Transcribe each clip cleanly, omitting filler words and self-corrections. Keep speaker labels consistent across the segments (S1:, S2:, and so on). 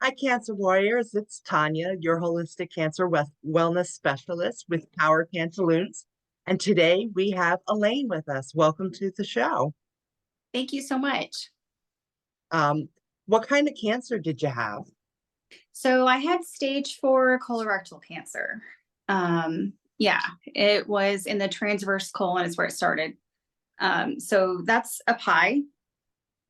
S1: Hi, Cancer Warriors. It's Tonya, your holistic cancer wellness specialist with Power Pantaloons. And today we have Elayne with us. Welcome to the show.
S2: Thank you so much.
S1: Um, what kind of cancer did you have?
S2: So I had stage 4 colorectal cancer. Yeah, it was in the transverse colon is where it started. So that's up high.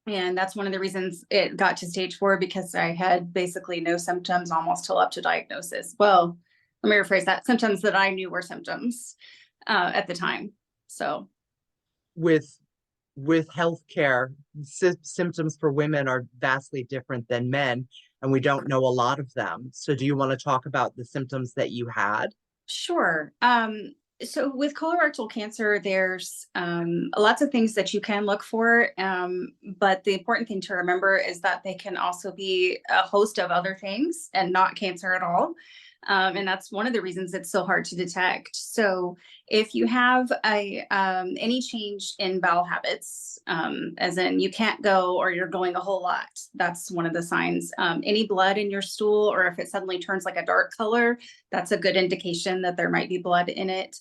S2: And that's one of the reasons it got to stage 4 because I had basically no symptoms almost till up to diagnosis. Well, let me rephrase that. Symptoms that I knew were symptoms at the time. So
S1: With healthcare, symptoms for women are vastly different than men, and we don't know a lot of them. So do you want to talk about the symptoms that you had?
S2: sure. So with colorectal cancer, there's lots of things that you can look for, but the important thing to remember is that they can also be a host of other things and not cancer at all. And that's one of the reasons it's so hard to detect. So if you have any change in bowel habits, as in you can't go or you're going a whole lot, that's one of the signs. Any blood in your stool, or if it suddenly turns like a dark color, that's a good indication that there might be blood in it.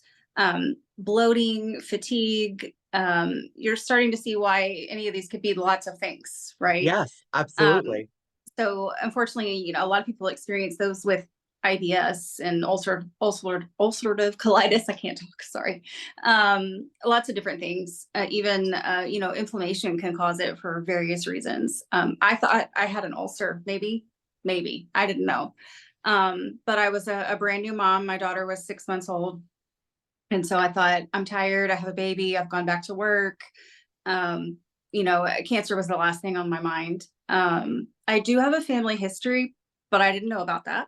S2: Bloating, fatigue, you're starting to see why any of these could be lots of things, right?
S1: Yes,
S2: Um,
S1: absolutely.
S2: so unfortunately, a lot of people experience those with IBS and ulcerative colitis. I can't talk, sorry. Lots of different things. Even, inflammation can cause it for various reasons. I thought I had an ulcer, maybe. I didn't know. But I was a brand new mom. My daughter was 6 months old. And so I thought, I'm tired. I have a baby. I've gone back to work. Cancer was the last thing on my mind. I do have a family history, but I didn't know about that.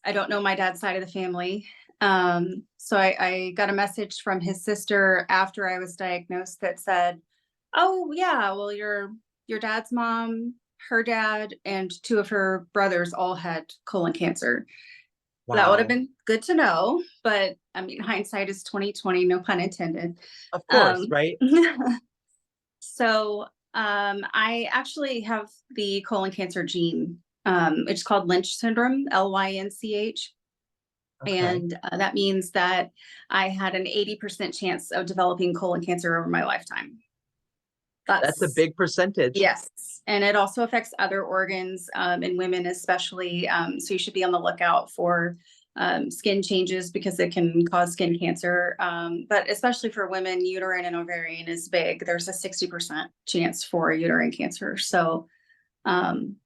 S2: I don't know my dad's side of the family. So I got a message from his sister after I was diagnosed that said, "Oh yeah, well your dad's mom, her dad, and two of her brothers all had colon cancer." That would have
S1: Wow.
S2: been good to know, but I mean, hindsight is 2020, no pun intended.
S1: Of course,
S2: Um,
S1: right?
S2: so I actually have the colon cancer gene. It's called Lynch syndrome, Lynch.
S1: Okay.
S2: And that means that I had an 80% chance of developing colon cancer over my lifetime.
S1: That's a
S2: That's
S1: big percentage.
S2: Yes. And it also affects other organs in women, especially. So you should be on the lookout for skin changes because it can cause skin cancer. But especially for women, uterine and ovarian is big. There's a 60% chance for uterine cancer. So um,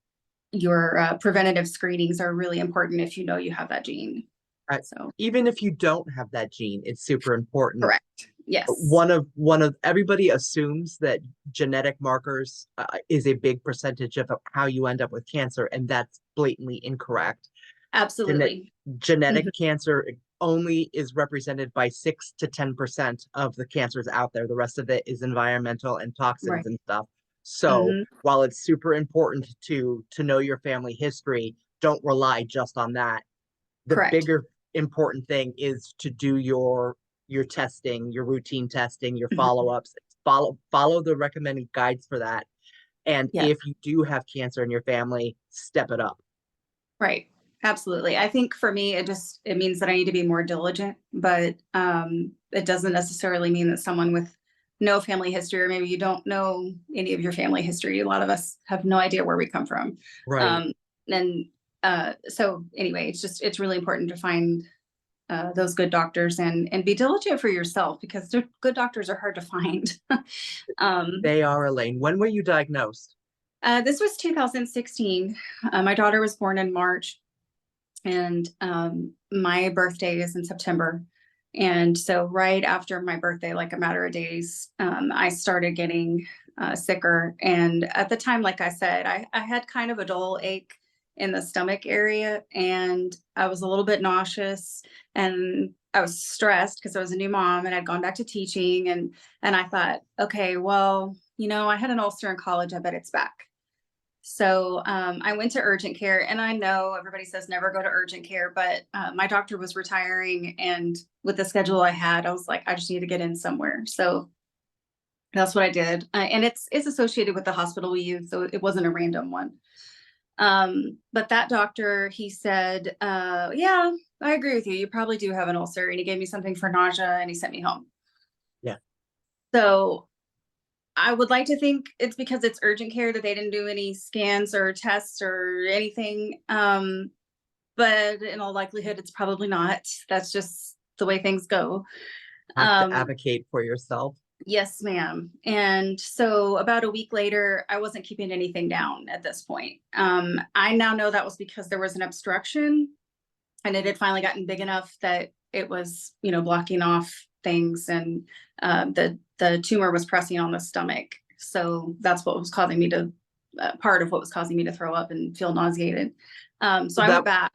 S2: your preventative screenings are really important if you know you have that gene.
S1: Uh,
S2: So,
S1: Even if you don't have that gene, it's super important.
S2: correct. Yes.
S1: One of everybody assumes that genetic markers is a big percentage of how you end up with cancer, and that's blatantly incorrect. Genet-
S2: Absolutely.
S1: Genetic
S2: Mhm.
S1: cancer only is represented by 6 to 10% of the cancers out there. The rest of it is environmental and toxins
S2: Right.
S1: and stuff. So
S2: Hmm.
S1: while it's super important to know your family history, don't rely just on that. The
S2: Correct.
S1: bigger important thing is to do your testing, your routine testing, your
S2: Mhm.
S1: follow-ups. Follow the recommended guides for that. And
S2: Yeah.
S1: if you do have cancer in your family, step it up.
S2: Right. Absolutely. I think for me, it means that I need to be more diligent, but it doesn't necessarily mean that someone with no family history, or maybe you don't know any of your family history. A lot of us have no idea where we come from.
S1: Right.
S2: Um, and so anyway, it's really important to find those good doctors and be diligent for yourself because good doctors are hard to find. um,
S1: They are, Elayne. When were you diagnosed?
S2: this was 2016. My daughter was born in March. And my birthday is in September. And so, right after my birthday, like a matter of days, I started getting sicker. And at the time, like I said, I had kind of a dull ache in the stomach area, and I was a little bit nauseous, and I was stressed because I was a new mom and I'd gone back to teaching. And I thought, okay, well, I had an ulcer in college. I bet it's back. So I went to urgent care, and I know everybody says never go to urgent care, but my doctor was retiring, and with the schedule I had, I was like, I just need to get in somewhere. So that's what I did, and it's associated with the hospital we use, so it wasn't a random one. But that doctor, he said, yeah, I agree with you. You probably do have an ulcer. And he gave me something for nausea and he sent me home.
S1: Yeah.
S2: So I would like to think it's because it's urgent care that they didn't do any scans or tests or anything. But in all likelihood, it's probably not. That's just the way things go.
S1: Have to advocate for yourself.
S2: Yes, ma'am. And so about a week later, I wasn't keeping anything down at this point. I now know that was because there was an obstruction and it had finally gotten big enough that it was, blocking off things, and the tumor was pressing on the stomach. So that's what was causing me to, part of what was causing me to throw up and feel nauseated. So
S1: So
S2: I went back.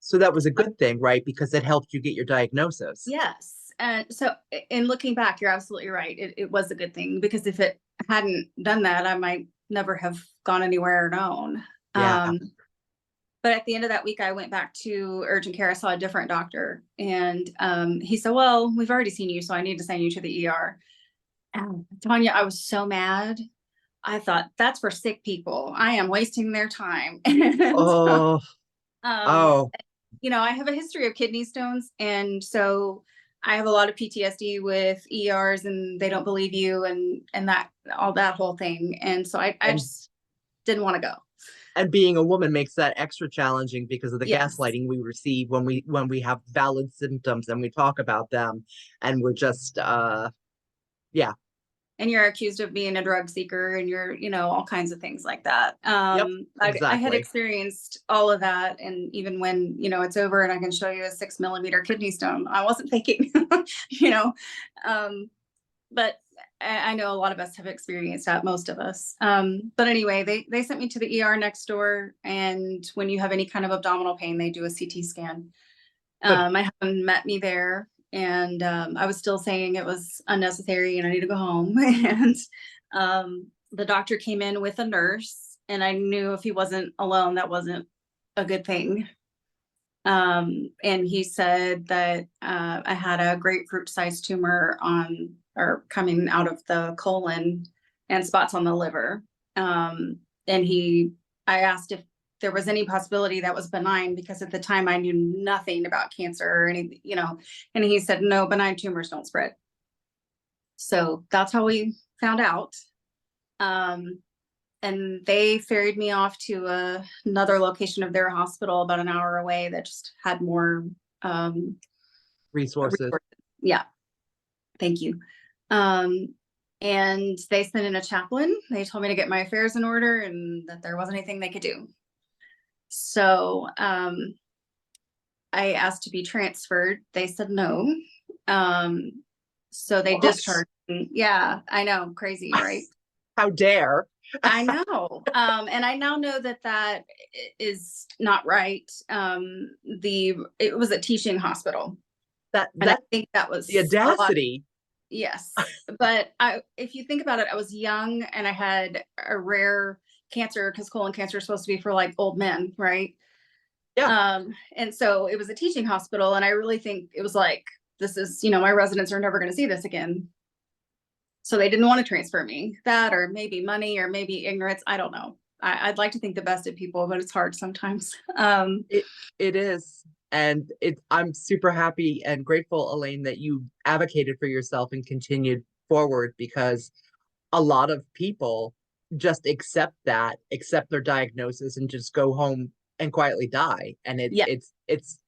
S1: so that was a good thing, right? Because it helped you get your diagnosis.
S2: Yes. And so in looking back, you're absolutely right. It was a good thing, because if it hadn't done that, I might never have gone anywhere or known.
S1: Yeah.
S2: But at the end of that week, I went back to urgent care. I saw a different doctor, and he said, well, we've already seen you, so I need to send you to the ER. And Tonya, I was so mad. I thought, that's for sick people. I am wasting their time. And so,
S1: Oh,
S2: um,
S1: oh,
S2: I have a history of kidney stones. And so I have a lot of PTSD with ERs, and they don't believe you, and that, all that whole thing. And so I
S1: and
S2: just didn't want to go.
S1: and being a woman makes that extra challenging because of the
S2: Yes.
S1: gaslighting we receive when we have valid symptoms and we talk about them, and we're just yeah.
S2: And you're accused of being a drug seeker, and you're, all kinds of things like that.
S1: Yep,
S2: I had
S1: exactly.
S2: experienced all of that. And even when, it's over and I can show you a 6 millimeter kidney stone, I wasn't thinking, you know, um, but I know a lot of us have experienced that, most of us. But anyway, they sent me to the ER next door. And when you have any kind of abdominal pain, they do a CT scan.
S1: Good.
S2: My husband met me there, and I was still saying it was unnecessary and I need to go home. And the doctor came in with a nurse, and I knew if he wasn't alone, that wasn't a good thing. And he said that I had a grapefruit-sized tumor on, or coming out of the colon, and spots on the liver. And I asked if there was any possibility that was benign, because at the time I knew nothing about cancer or anything, and he said, no, benign tumors don't spread. So that's how we found out. And they ferried me off to another location of their hospital about an hour away that just had more
S1: Resources.
S2: resources. Yeah, thank you. And they sent in a chaplain. They told me to get my affairs in order and that there wasn't anything they could do. So I asked to be transferred. They said no. So they
S1: What?
S2: discharged me. Yeah, I know, crazy, right?
S1: How dare.
S2: I know. And I now know that that is not right. It was a teaching hospital. And I
S1: That
S2: think that was
S1: the
S2: a lot.
S1: audacity.
S2: Yes. But if you think about it, I was young and I had a rare cancer, because colon cancer is supposed to be for like old men, right?
S1: Yeah.
S2: And so it was a teaching hospital, and I really think it was like, this is, my residents are never going to see this again. So they didn't want to transfer me. That, or maybe money, or maybe ignorance. I don't know. I'd like to think the best of people, but it's hard sometimes.
S1: It is. And I'm super happy and grateful, Elayne, that you advocated for yourself and continued forward, because a lot of people just accept their diagnosis and just go home and quietly die. And
S2: Yeah.
S1: it's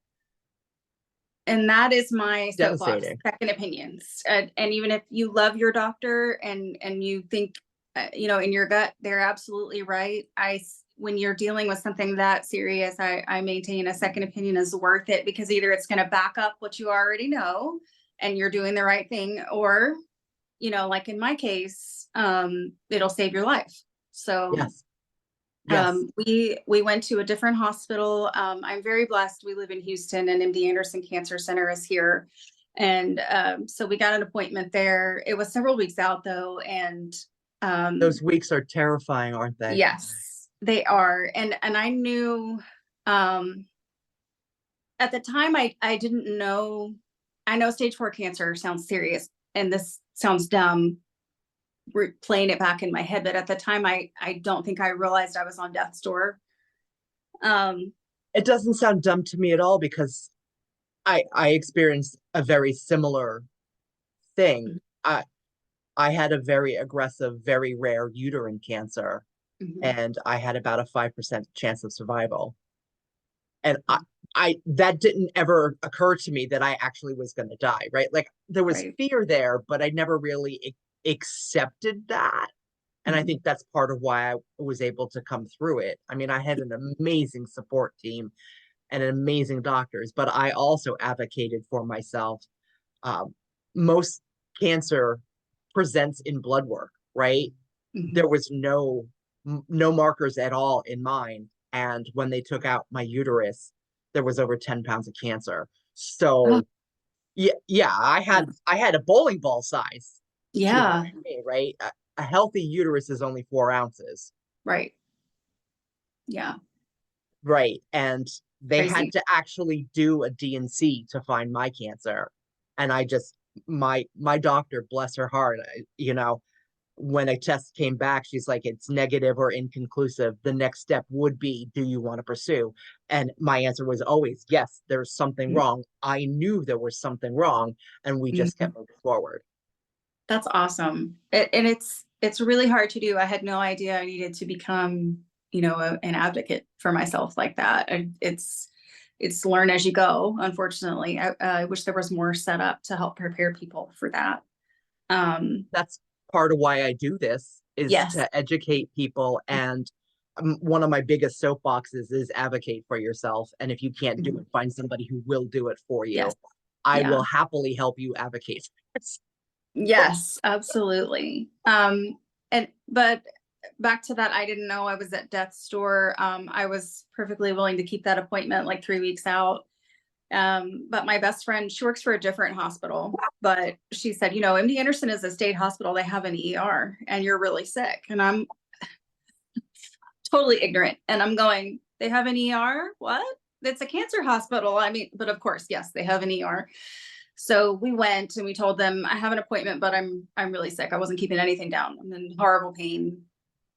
S2: And that is my soapbox,
S1: devastating.
S2: second opinions. And even if you love your doctor and you think, in your gut, they're absolutely right. When you're dealing with something that serious, I maintain a second opinion is worth it, because either it's going to back up what you already know and you're doing the right thing, or, like in my case, it'll save your life. So
S1: Yes. Yes.
S2: we went to a different hospital. I'm very blessed. We live in Houston, and MD Anderson Cancer Center is here. And so we got an appointment there. It was several weeks out though. And
S1: Those weeks are terrifying, aren't they?
S2: yes, they are. And I knew at the time I didn't know. I know stage 4 cancer sounds serious, and this sounds dumb, playing it back in my head, but at the time I don't think I realized I was on death's door. Um,
S1: It doesn't sound dumb to me at all because I experienced a very similar thing. I had a very aggressive, very rare uterine cancer,
S2: mhm,
S1: and I had about a 5% chance of survival. And I that didn't ever occur to me that I actually was going to die, right? Like there was
S2: right.
S1: fear there, but I never really accepted that. And I
S2: Mhm,
S1: think that's part of why I was able to come through it. I mean, I had an amazing support team and amazing doctors, but I also advocated for myself. Um, Most cancer presents in blood work, right?
S2: mhm.
S1: There was no markers at all in mine, and when they took out my uterus, there was over 10 pounds of cancer.
S2: Oh,
S1: So yeah, I had a bowling ball size tumor
S2: yeah,
S1: in me, right? A healthy uterus is only 4 ounces.
S2: right. Yeah,
S1: Right. And they had
S2: crazy.
S1: to actually do a DNC to find my cancer. And I just my doctor, bless her heart, when a test came back, she's like, it's negative or inconclusive. The next step would be, do you want to pursue? And my answer was always, yes, there's something wrong. I knew there was something wrong, and we just
S2: Mhm.
S1: kept moving forward.
S2: That's awesome. And it's really hard to do. I had no idea I needed to become, an advocate for myself like that. It's learn as you go. Unfortunately, I wish there was more set up to help prepare people for that. Um,
S1: That's part of why I do this is
S2: yes.
S1: to educate people. And one of my biggest soapboxes is advocate for yourself. And if you can't do
S2: Mhm.
S1: it, find somebody who will do it for
S2: Yes.
S1: you. I
S2: Yeah.
S1: will happily help you advocate for yourself.
S2: Yes, absolutely. And but back to that, I didn't know I was at death's door. I was perfectly willing to keep that appointment like 3 weeks out. But my best friend, she works for a different hospital, but she said, MD Anderson is a state hospital. They have an ER and you're really sick. And I'm totally ignorant. And I'm going, they have an ER? What? It's a cancer hospital. I mean, but of course, yes, they have an ER. So we went and we told them I have an appointment, but I'm really sick. I wasn't keeping anything down. I'm in horrible pain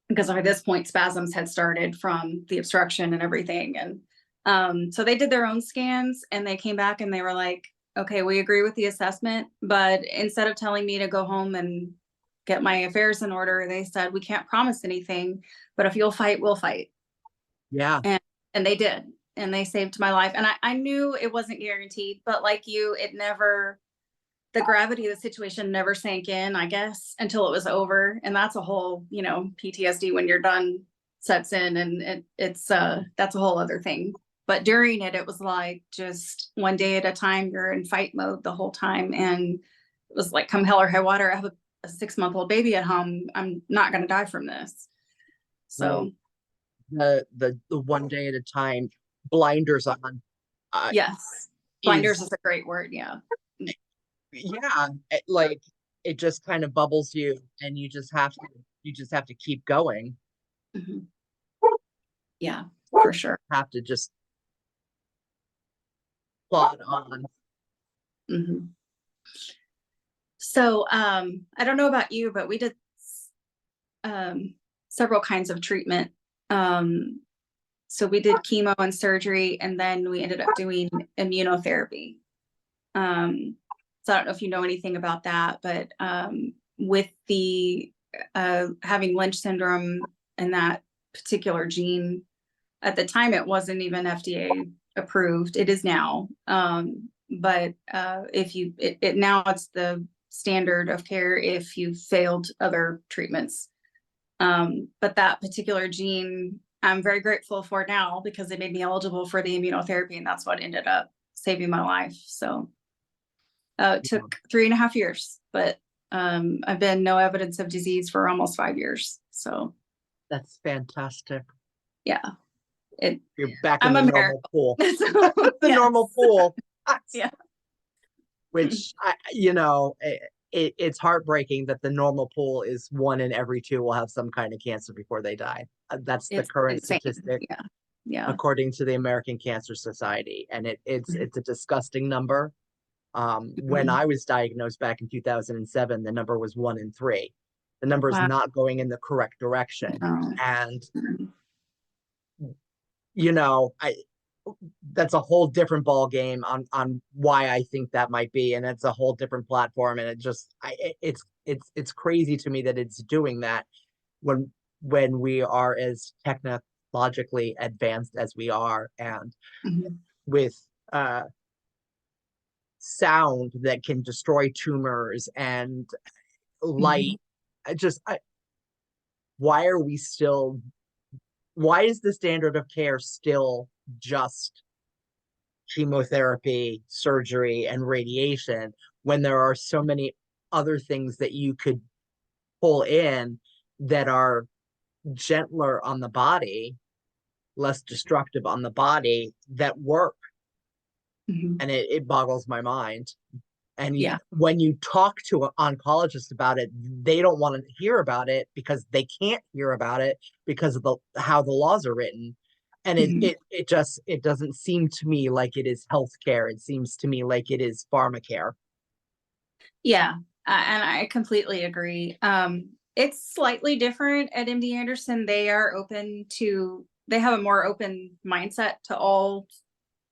S2: because by this point spasms had started from the obstruction and everything. And so they did their own scans and they came back and they were like, okay, we agree with the assessment, but instead of telling me to go home and get my affairs in order, they said we can't promise anything, but if you'll fight, we'll fight.
S1: Yeah.
S2: And they did, and they saved my life. And I knew it wasn't guaranteed, but like you, it never, the gravity of the situation never sank in, I guess, until it was over. And that's a whole, PTSD when you're done sets in, and it's that's a whole other thing. But during it, it was like just one day at a time. You're in fight mode the whole time, and it was like come hell or high water. I have a 6-month-old baby at home. I'm not going to die from this.
S1: Right.
S2: So
S1: The one day at a time, blinders on,
S2: yes, blinders
S1: is
S2: is a great word. Yeah.
S1: yeah, like it just kind of bubbles you, and you just have to keep going.
S2: Mhm. Yeah, for sure.
S1: Have to just plod on.
S2: Mhm. So, I don't know about you, but we did um, several kinds of treatment. Um, so we did chemo and surgery, and then we ended up doing immunotherapy. Um, so I don't know if you know anything about that, but with the having Lynch syndrome and that particular gene, at the time it wasn't even FDA approved. It is now, but if you it now it's the standard of care if you've failed other treatments. But that particular gene, I'm very grateful for now because it made me eligible for the immunotherapy, and that's what ended up saving my life. So it
S1: Yeah,
S2: took 3.5 years, but I've been no evidence of disease for almost 5 years. So
S1: that's fantastic.
S2: yeah, it
S1: You're back in
S2: I'm
S1: the
S2: a
S1: normal
S2: miracle.
S1: pool.
S2: So,
S1: The
S2: yes.
S1: normal pool.
S2: Yeah.
S1: Which it's heartbreaking that the normal pool is one in every two will have some kind of cancer before they die. That's the
S2: It's
S1: current
S2: insane.
S1: statistic
S2: Yeah. Yeah.
S1: according to the American Cancer Society, and it's a disgusting number. When
S2: Mhm.
S1: I was diagnosed back in 2007, the number was 1 in 3. The number is
S2: Wow.
S1: not going in the correct direction,
S2: No.
S1: and
S2: Mhm.
S1: you know, that's a whole different ball game on why I think that might be, and it's a whole different platform, and it's crazy to me that it's doing that when we are as technologically advanced as we are, and
S2: Mhm.
S1: with uh sound that can destroy tumors and
S2: Mhm.
S1: light. I why are we still, why is the standard of care still just chemotherapy, surgery, and radiation when there are so many other things that you could pull in that are gentler on the body, less destructive on the body, that work?
S2: Mhm.
S1: And it boggles my mind. And
S2: Yeah.
S1: when you talk to an oncologist about it, they don't want to hear about it because they can't hear about it because of how the laws are written. And
S2: Mhm.
S1: it doesn't seem to me like it is healthcare. It seems to me like it is pharmacare.
S2: Yeah, and I completely agree. It's slightly different at MD Anderson. They have a more open mindset to all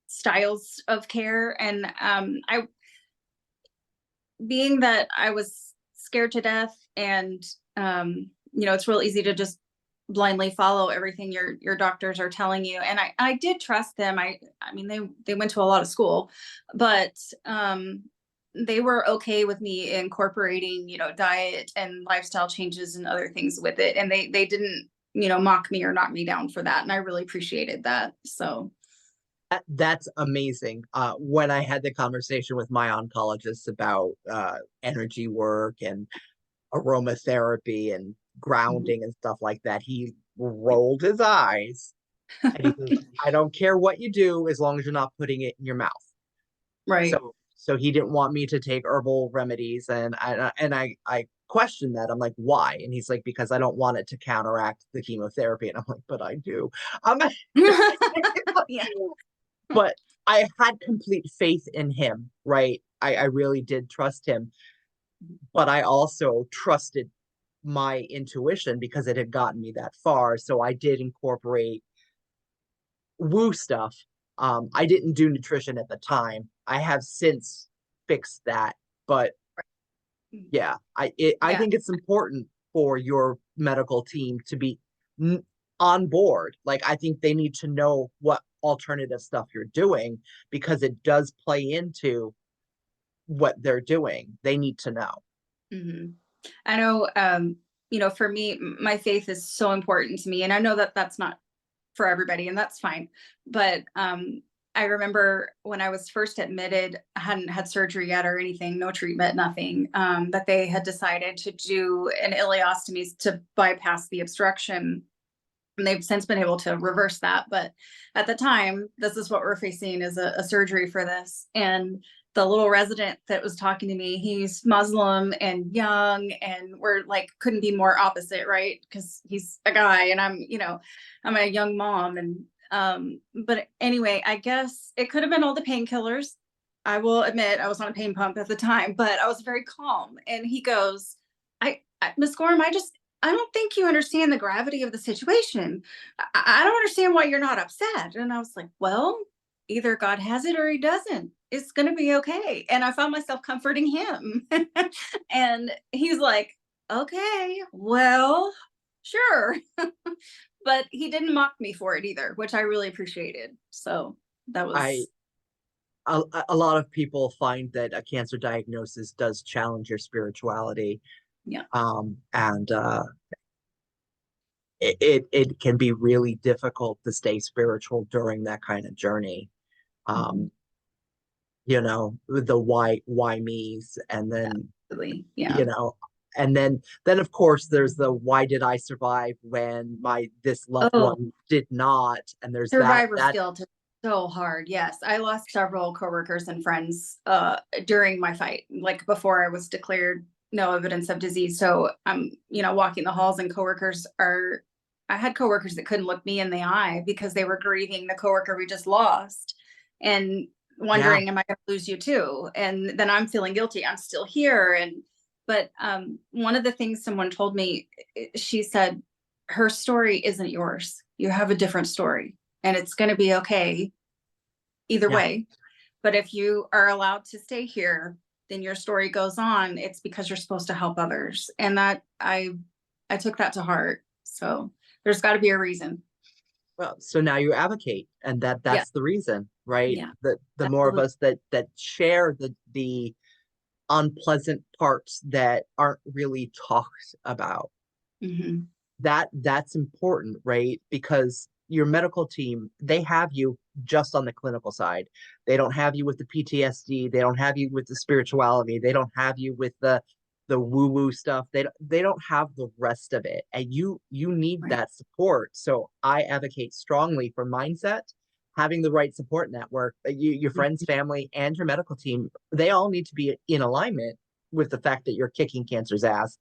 S2: styles of care. And being that I was scared to death, and it's real easy to just blindly follow everything your doctors are telling you. And I did trust them. I mean, they went to a lot of school, but they were okay with me incorporating, diet and lifestyle changes and other things with it. And they didn't, mock me or knock me down for that. And I really appreciated that. So
S1: That's amazing. When I had the conversation with my oncologist about energy work and aromatherapy and
S2: mhm.
S1: grounding and stuff like that, he rolled his eyes and he says, I don't care what you do as long as you're not putting it in your mouth.
S2: Right.
S1: So he didn't want me to take herbal remedies, and I questioned that. I'm like, why? And he's like, because I don't want it to counteract the chemotherapy. And I'm like, but I do. I'm
S2: Yeah.
S1: but I had complete faith in him, right? I really did trust him, but I also trusted my intuition because it had gotten me that far. So I did incorporate woo stuff. I didn't do nutrition at the time. I have since fixed that, but yeah, I
S2: Yeah.
S1: think it's important for your medical team to be on board. Like, I think they need to know what alternative stuff you're doing because it does play into what they're doing. They need to know.
S2: hmm I know, for me, my faith is so important to me. And I know that that's not for everybody, and that's fine. But I remember when I was first admitted, I hadn't had surgery yet or anything, no treatment, nothing, that they had decided to do an ileostomy to bypass the obstruction. And they've since been able to reverse that. But at the time, this is what we're facing is a surgery for this. And the little resident that was talking to me, he's Muslim and young, and we're like, couldn't be more opposite, right? Because he's a guy and I'm a young mom. And but anyway, I guess it could have been all the painkillers. I will admit I was on a pain pump at the time, but I was very calm. And he goes, Miss Gorham, I don't think you understand the gravity of the situation. I don't understand why you're not upset. And I was like, well, either God has it or he doesn't. It's going to be okay. And I found myself comforting him. And he's like, okay, well, sure. But he didn't mock me for it either, which I really appreciated. So that
S1: I
S2: was,
S1: a lot of people find that a cancer diagnosis does challenge your spirituality,
S2: yeah.
S1: and it can be really difficult to stay spiritual during that kind of journey.
S2: Mhm.
S1: Um, with the why me's, and then
S2: Absolutely. Yeah.
S1: you know then of course there's the why did I survive when my this loved
S2: Oh,
S1: one did not, and there's
S2: survivor's
S1: that
S2: guilt is so hard. Yes, I lost several coworkers and friends during my fight, like before I was declared no evidence of disease. So I'm, walking the halls and I had coworkers that couldn't look me in the eye because they were grieving the coworker we just lost and
S1: yeah,
S2: wondering, am I going to lose you too? And then I'm feeling guilty. I'm still here. But one of the things someone told me, she said, her story isn't yours. You have a different story. and it's going to be okay either
S1: Yeah.
S2: way. But if you are allowed to stay here, then your story goes on. It's because you're supposed to help others. And that I took that to heart. So there's got to be a reason.
S1: Well, so now you advocate, and
S2: Yeah.
S1: that's the reason, right?
S2: Yeah.
S1: The more of
S2: Absolutely.
S1: us that share the unpleasant parts that aren't really talked about,
S2: Hmm.
S1: that's important, right? Because your medical team, they have you just on the clinical side. They don't have you with the PTSD, they don't have you with the spirituality, they don't have you with the woo-woo stuff. They don't have the rest of it. And you need
S2: Right.
S1: that support. So I advocate strongly for mindset, having the right support network. Your friends, family, and your medical team, they all need to be in alignment with the fact that you're kicking cancer's ass.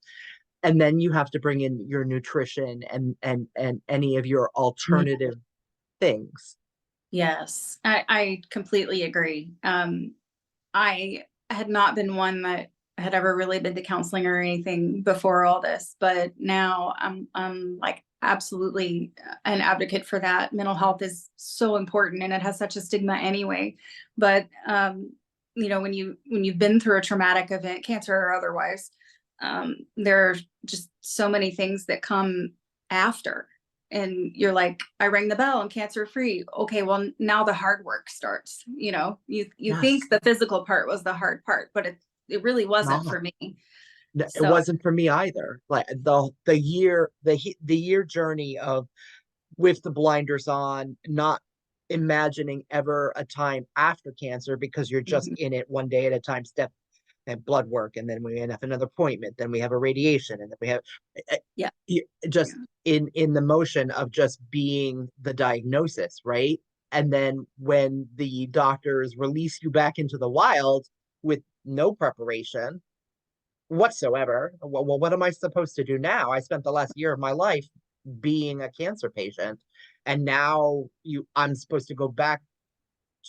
S1: And then you have to bring in your nutrition and any of your alternative things.
S2: Yes, I completely agree. I had not been one that had ever really been to counseling or anything before all this, but now I'm like absolutely an advocate for that. Mental health is so important and it has such a stigma anyway. But you know, when you've been through a traumatic event, cancer or otherwise, there are just so many things that come after. And you're like, I rang the bell, I'm cancer free. Okay, well now the hard work starts. You know, you
S1: Yes,
S2: think the physical part was the hard part, but it really wasn't
S1: not.
S2: for me.
S1: It
S2: So
S1: wasn't for me either. Like the year journey of with the blinders on, not imagining ever a time after cancer because you're just
S2: mhm,
S1: in it one day at a time, step and blood work, and then we have another appointment, then we have a radiation, and then we have eh,
S2: yeah,
S1: just
S2: yeah,
S1: in the motion of just being the diagnosis, right? And then when the doctors release you back into the wild with no preparation whatsoever, well, what am I supposed to do now? I spent the last year of my life being a cancer patient, and now I'm supposed to go back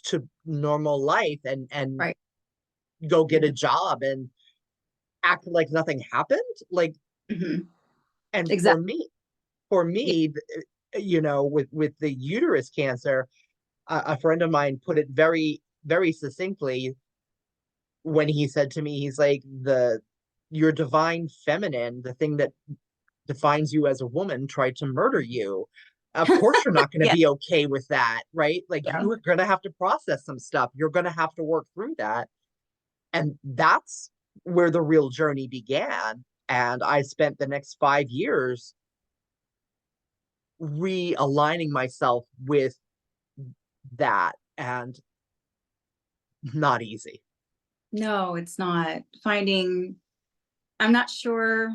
S1: to normal life and
S2: right.
S1: go get a
S2: Mhm,
S1: job and act like nothing happened. Like,
S2: mhm,
S1: and
S2: exactly.
S1: for
S2: Yeah.
S1: me, with the uterus cancer, a friend of mine put it very succinctly when he said to me, he's like, the your divine feminine, the thing that defines you as a woman, tried to murder you. Of course, you're not going to
S2: Yeah.
S1: be okay with that, right? Like,
S2: Yeah.
S1: you're going to have to process some stuff. You're going to have to work through that. And that's where the real journey began. And I spent the next 5 years realigning myself with that, and not easy.
S2: No, it's not. Finding, I'm not sure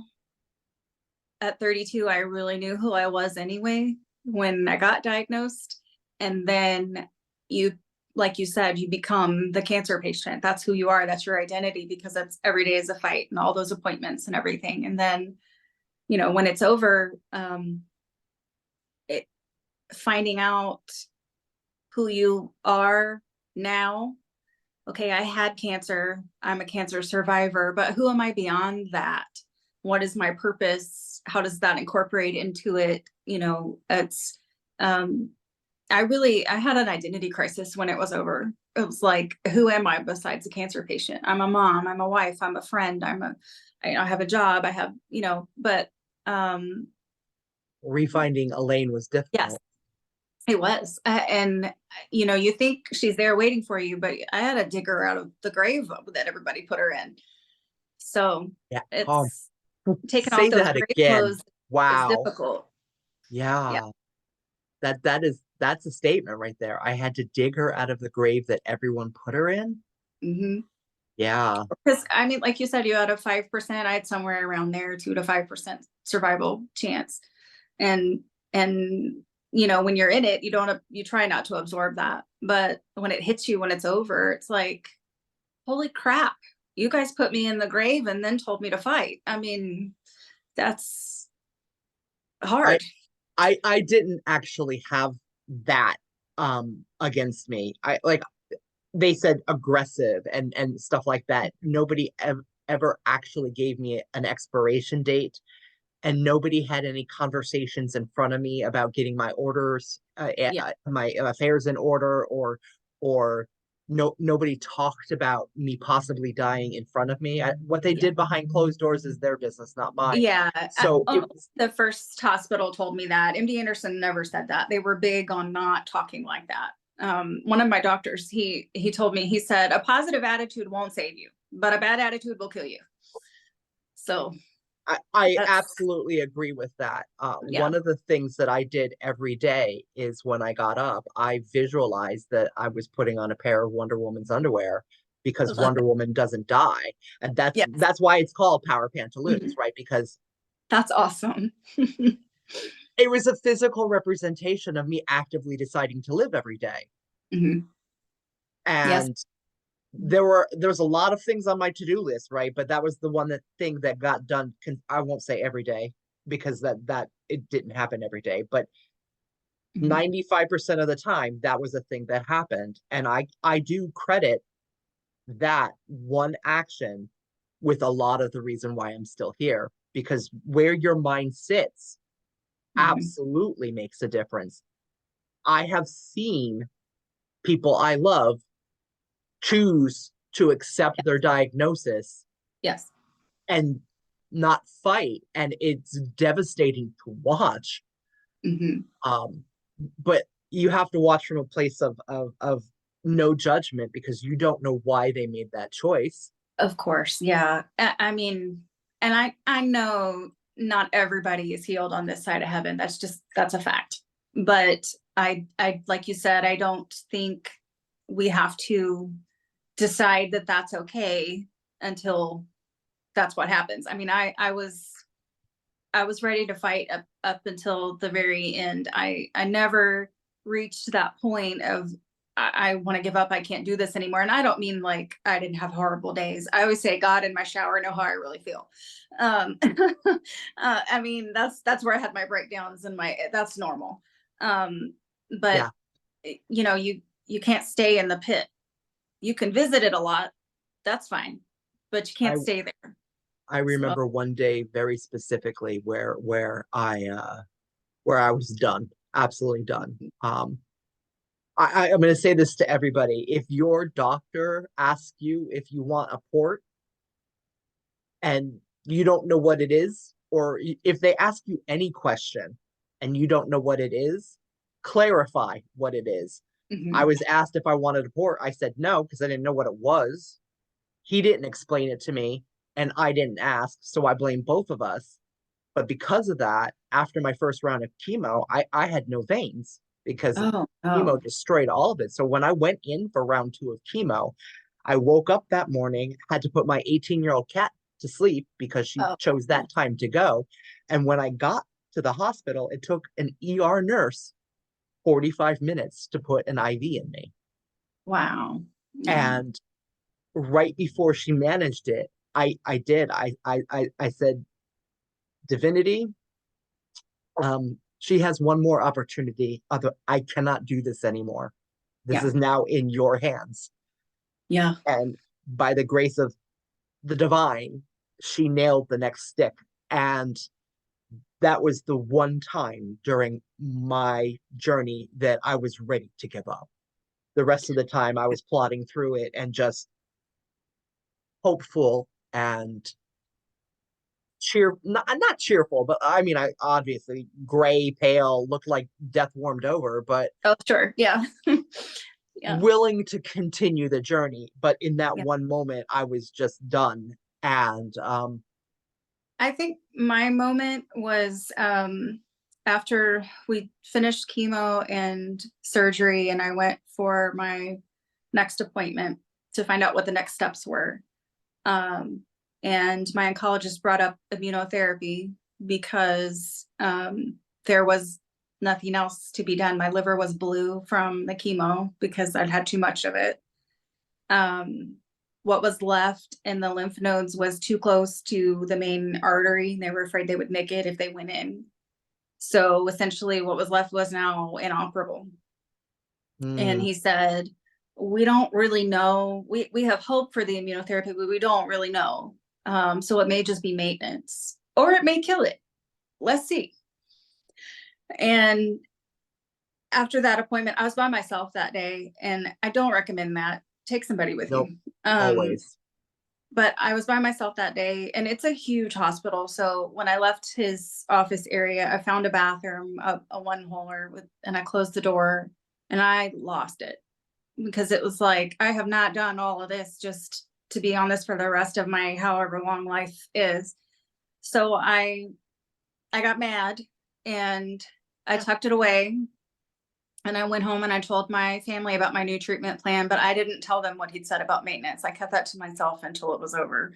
S2: at 32, I really knew who I was anyway when I got diagnosed. And then you, like you said, you become the cancer patient. That's who you are. That's your identity because that's every day is a fight and all those appointments and everything. And then, you know, when it's over, it, finding out who you are now. Okay, I had cancer. I'm a cancer survivor, but who am I beyond that? What is my purpose? How does that incorporate into it? You know, it's um I had an identity crisis when it was over. It was like, who am I besides a cancer patient? I'm a mom, I'm a wife, I'm a friend, I have a job, I have, you know, but
S1: Refinding Elayne was
S2: yes,
S1: difficult.
S2: it was. And, you know, you think she's there waiting for you, but I had to dig her out of the grave that everybody put her in. So
S1: Yeah.
S2: it's taking off
S1: Say
S2: those
S1: that
S2: grave
S1: again.
S2: clothes is
S1: Wow.
S2: difficult. Yeah.
S1: Yeah. That's a statement right there. I had to dig her out of the grave that everyone put her in.
S2: Hmm.
S1: Yeah.
S2: Because I mean, like you said, you had a 5%, I had somewhere around there, 2 to 5% survival chance. And, and, you know, when you're in it, you try not to absorb that. But when it hits you, when it's over, it's like, holy crap, you guys put me in the grave and then told me to fight. I mean, that's
S1: I
S2: hard.
S1: I didn't actually have that against me. I like they said aggressive and stuff like that. Nobody ever actually gave me an expiration date. and nobody had any conversations in front of me about getting my orders,
S2: Yeah.
S1: my affairs in order, or nobody talked about me possibly dying in front of me. What they
S2: Yeah.
S1: did behind closed doors is their business, not mine.
S2: Yeah.
S1: So it was,
S2: The first hospital told me that. MD Anderson never said that. They were big on not talking like that. One of my doctors, he told me, he said, a positive attitude won't save you, but a bad attitude will kill you. So
S1: I
S2: that's,
S1: absolutely agree with that.
S2: yeah.
S1: One of the things that I did every day is when I got up, I visualized that I was putting on a pair of Wonder Woman's underwear
S2: I
S1: because
S2: love
S1: Wonder
S2: it.
S1: Woman doesn't die. And that's
S2: Yes.
S1: that's why it's called Power Pantaloons,
S2: Mhm.
S1: right? Because
S2: That's awesome.
S1: it was a physical representation of me actively deciding to live every day.
S2: Mhm. Yes.
S1: And there was a lot of things on my to-do list, right? But that was the one thing that got done. I won't say every day because that it didn't happen every day, but
S2: Mhm.
S1: 95% of the time that was a thing that happened. And I do credit that one action with a lot of the reason why I'm still here, because where your mind sits
S2: Mhm.
S1: absolutely makes a difference. I have seen people I love choose to accept their diagnosis
S2: Yes.
S1: and not fight, and it's devastating to watch.
S2: Mhm.
S1: um but you have to watch from a place of no judgment because you don't know why they made that choice.
S2: Of course, yeah. I mean, and I know not everybody is healed on this side of heaven. That's a fact. But I like you said, I don't think we have to decide that that's okay until that's what happens. I mean, I was ready to fight up until the very end. I never reached that point of I want to give up. I can't do this anymore. And I don't mean like I didn't have horrible days. I always say God in my shower know how I really feel. I mean that's where I had my breakdowns and my that's normal. But
S1: Yeah,
S2: you know you can't stay in the pit. You can visit it a lot. That's fine, but you
S1: i
S2: can't stay there.
S1: I
S2: So
S1: remember one day very specifically where I was done, absolutely done. I'm going to say this to everybody: if your doctor asks you if you want a port and you don't know what it is, or if they ask you any question and you don't know what it is, clarify what it is. I
S2: mhm.
S1: was asked if I wanted a port. I said no because I didn't know what it was. He didn't explain it to me, and I didn't ask. So I blame both of us. But because of that, after my first round of chemo, I had no veins because
S2: Oh,
S1: chemo
S2: oh,
S1: destroyed all of it. So when I went in for round two of chemo, I woke up that morning, had to put my 18-year-old cat to sleep because she
S2: oh,
S1: chose that time to go. And when I got to the hospital, it took an ER nurse 45 minutes to put an IV in me.
S2: wow. Yeah.
S1: And right before she managed it, I did. I said, Divinity, she has one more opportunity. Other, I cannot do this anymore. This
S2: Yeah.
S1: is now in your hands.
S2: Yeah.
S1: And by the grace of the divine, she nailed the next stick. And that was the one time during my journey that I was ready to give up. The rest of the time, I was plodding through it and just hopeful and not cheerful, but I mean, I obviously gray, pale, looked like death warmed over, but
S2: Oh, sure. Yeah. Yeah.
S1: willing to continue the journey. But in that
S2: Yeah.
S1: one moment, I was just done. And
S2: I think my moment was after we finished chemo and surgery, and I went for my next appointment to find out what the next steps were. Um, and my oncologist brought up immunotherapy because there was nothing else to be done. My liver was blue from the chemo because I'd had too much of it. Um, what was left in the lymph nodes was too close to the main artery. They were afraid they would nick it if they went in. So essentially, what was left was now inoperable. And
S1: mm,
S2: he said, we don't really know. We have hope for the immunotherapy, but we don't really know. So it may just be maintenance or it may kill it. let's see. And after that appointment, I was by myself that day, and I don't recommend that. Take somebody with
S1: Nope,
S2: you.
S1: always.
S2: But I was by myself that day, and it's a huge hospital. So when I left his office area, I found a bathroom, a one-holer with, and I closed the door, and I lost it because it was like, I have not done all of this just to be on this for the rest of my however long life is. So I got mad, and I tucked it away, and I went home and I told my family about my new treatment plan, but I didn't tell them what he'd said about maintenance. I kept that to myself until it was over.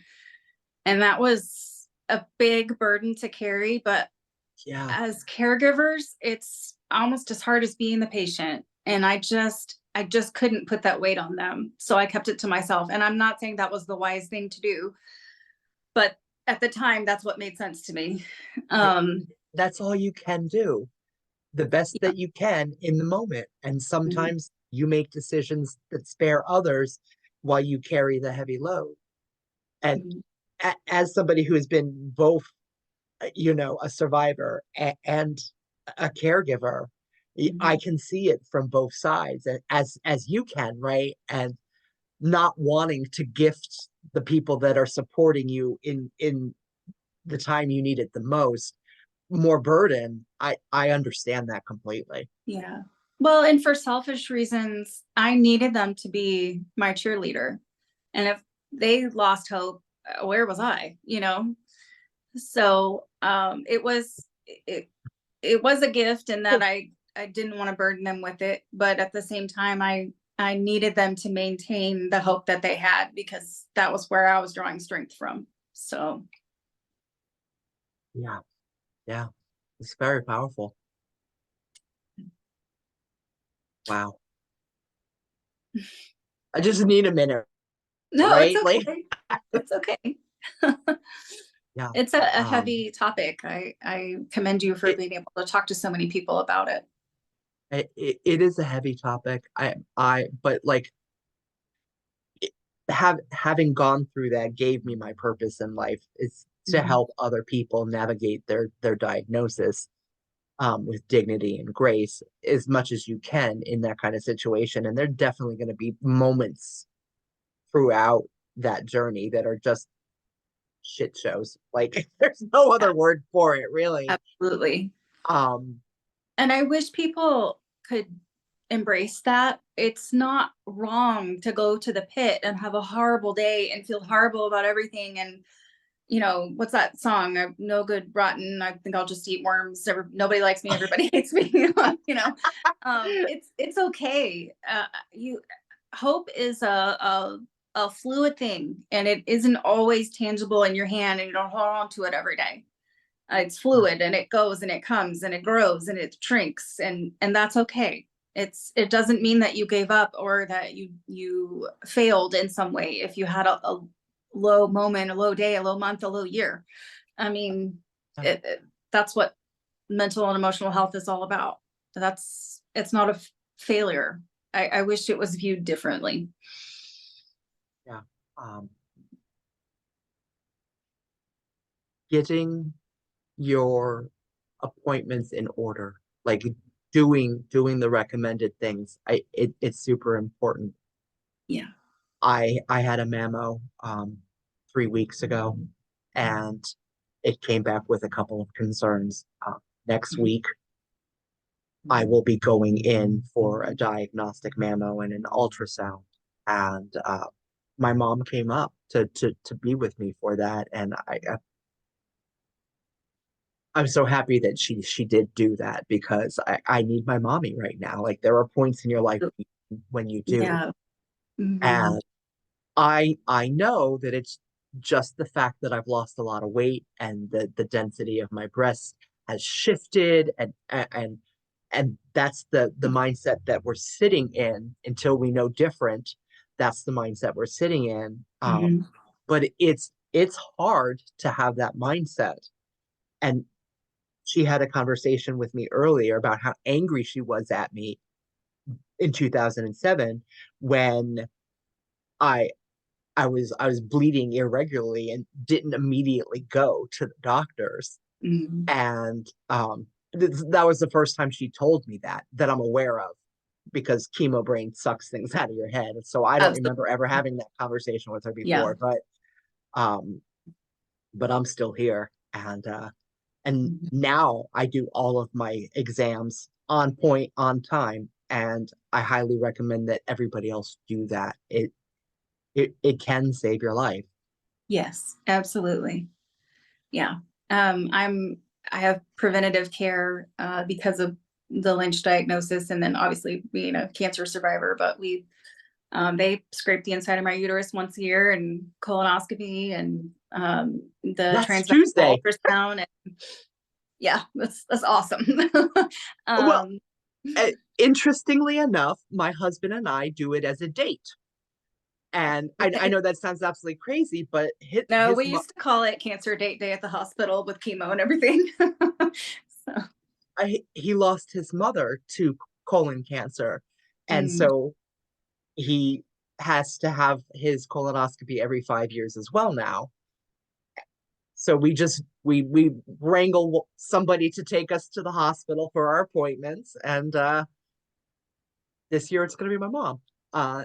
S2: And that was a big burden to carry, but
S1: Yeah.
S2: as caregivers, it's almost as hard as being the patient. And I just couldn't put that weight on them. So I kept it to myself. And I'm not saying that was the wise thing to do, but at the time, that's what made sense to me.
S1: I,
S2: Um,
S1: that's all you can do. The best
S2: yeah.
S1: that you can in the moment. And
S2: Mhm.
S1: sometimes you make decisions that spare others while you carry the heavy load. And
S2: Mhm.
S1: as somebody who has been both, a survivor and a caregiver, I
S2: Mhm.
S1: can see it from both sides, as you can, right? And not wanting to gift the people that are supporting you in the time you need it the most more burden. I understand that completely.
S2: Yeah. Well, and for selfish reasons, I needed them to be my cheerleader. And if they lost hope, where was I? So it was a gift in that I didn't want to burden them with it, but at the same time I needed them to maintain the hope that they had because that was where I was drawing strength from. So
S1: Yeah, yeah, it's very powerful. Wow. I just need a minute,
S2: no, it's
S1: right? Like,
S2: okay. It's okay.
S1: yeah.
S2: It's a
S1: um
S2: heavy topic. I commend you for
S1: it,
S2: being able to talk to so many people about it.
S1: it is a heavy topic. But like, having gone through that gave me my purpose in life, is to
S2: Mhm.
S1: help other people navigate their diagnosis, with dignity and grace as much as you can in that kind of situation. And there are definitely going to be moments throughout that journey that are just shit shows. Like, there's no
S2: Yeah,
S1: other word for it, really.
S2: absolutely.
S1: Um,
S2: And I wish people could embrace that. It's not wrong to go to the pit and have a horrible day and feel horrible about everything. And, what's that song? I'm no good, rotten. I think I'll just eat worms. Nobody likes me. Everybody hates me. It's okay. You Hope is a fluid thing, and it isn't always tangible in your hand, and you don't hold on to it every day. It's
S1: yeah,
S2: fluid, and it goes and it comes and it grows and it shrinks, and that's okay. It doesn't mean that you gave up or that you failed in some way if you had a low moment, a low day, a low month, a low year. I mean,
S1: yeah,
S2: that's what mental and emotional health is all about. It's not a failure. I wish it was viewed differently.
S1: yeah. Um, Getting your appointments in order, like doing the recommended things. It's super important.
S2: Yeah.
S1: I had a memo 3 weeks ago, and it came back with a couple of concerns. Next
S2: Mhm.
S1: week, I will be going in for a diagnostic mammo and an ultrasound. And my mom came up to be with me for that, and I'm so happy that she did do that, because I need my mommy right now. Like, there are points in your life when you do.
S2: Yeah. Mhm.
S1: And I know that it's just the fact that I've lost a lot of weight, and the density of my breasts has shifted, and that's the mindset that we're sitting in until we know different. That's the mindset we're sitting in.
S2: Mhm.
S1: But it's hard to have that mindset. And she had a conversation with me earlier about how angry she was at me in 2007, when I I was bleeding irregularly and didn't immediately go to the doctors.
S2: Mm.
S1: And that was the first time she told me that I'm aware of, because chemo brain sucks things out of your head. So I don't
S2: Absolutely.
S1: remember ever having that conversation with her
S2: Yeah.
S1: before, um, but I'm still here. And
S2: Mhm.
S1: now I do all of my exams on point, on time, and I highly recommend that everybody else do that. It can save your life.
S2: Yes, absolutely. Yeah. I have preventative care because of the Lynch diagnosis, and then obviously being a cancer survivor, but they scrape the inside of my uterus once a year, and colonoscopy, and the
S1: That's
S2: transvaginal
S1: Tuesday.
S2: ultrasound. And yeah, that's awesome.
S1: Well,
S2: um,
S1: interestingly enough, my husband and I do it as a date. And I
S2: okay.
S1: know that sounds absolutely crazy, but
S2: No, we used to call it cancer date day at the hospital with chemo and everything. So,
S1: he lost his mother to colon cancer, and
S2: mm,
S1: so he has to have his colonoscopy every 5 years as well now. So we wrangle somebody to take us to the hospital for our appointments, and this year it's going to be my mom. Uh,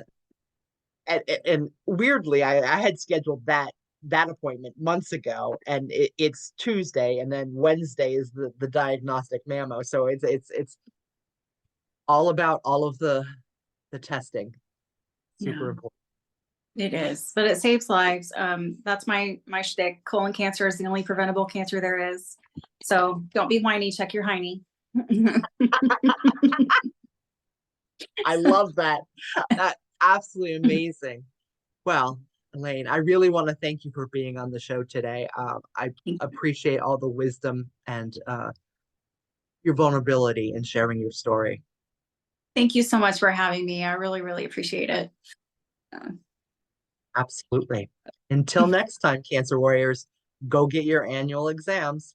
S1: and weirdly, I had scheduled that appointment months ago, and it's Tuesday, and then Wednesday is the diagnostic mammo. So it's all about all of the testing. Super
S2: yeah.
S1: important.
S2: It is, but it saves lives. That's my shtick. Colon cancer is the only preventable cancer there is. So don't be whiny. Check your hiney.
S1: I love that. That absolutely amazing. Well, Elayne, I really want to thank you for being on the show today. I appreciate all the wisdom and your vulnerability in sharing your story.
S2: Thank you so much for having me. I really, really appreciate it. Uh,
S1: Absolutely. Until next time, Cancer Warriors, go get your annual exams.